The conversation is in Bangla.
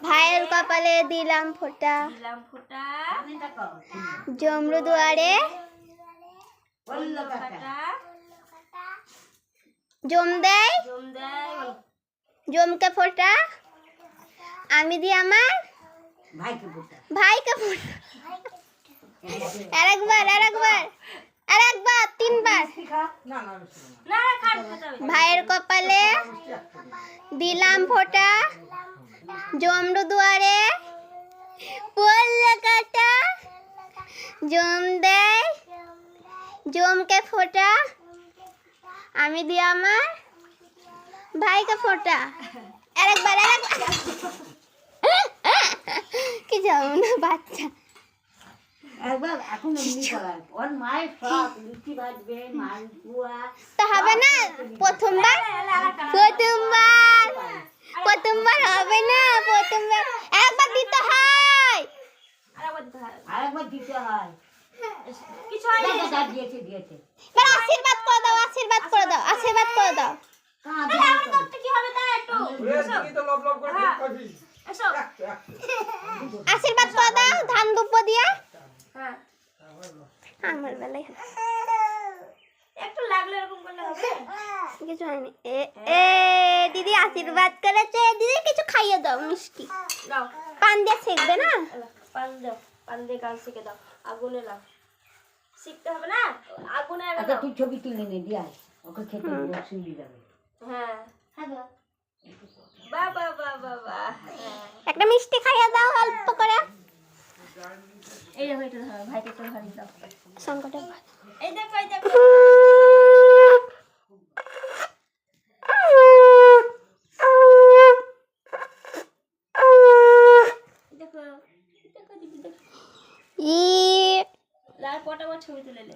ভাইয়ের কপালে দিলাম ফোঁটা, জমরু দুয়ারে জম দেয়, জমকে ফোঁটা আমি দিই আমার ভাইকে ফোঁটা। আরেকবার 3 বার। ভাইয়ের কপালে দিলাম ফোঁটা, জমরু দুয়ারে পড়লো কাটা, জম দেয় জমকে ফোঁটা আমি দিই আমার ভাইকে ফোঁটা। আরেকবার কি যাবো না বাচ্চা তো হবে না। প্রথমবার হবে না, প্রথমবার একবার দিতে হয়। আশীর্বাদ করে দাও, আশীর্বাদ করে দাও, আশীর্বাদ করে দাও। আশীর্বাদ করে দাও ধান দুব্ব দিয়ে। আমার বেলায় একটু লাগলে এরকম করলে হবে, কিছু হয়নি। দিদি আশীর্বাদ করেছে, দিদি কিছু খাইয়ে দাও, মিষ্টি দাও। পান দিয়ে শিখবে না, পান দাও, পান দিয়ে গান শিখে দাও। আগুনে লাও, শিখতে হবে না আগুনে। আচ্ছা তুই ছবি তুলে নে দিয়া ওকে খেতে শুনবি যাবে। হ্যাঁ বাবা বাবা একটা মিষ্টি খাইয়ে দাও অল্প করে। এই দেখো এটা ধরো, ভাইকে একটু ধরে দাও সংকটে। এই দেখো এই দেখো লাল পটা ছবি তুলে নে।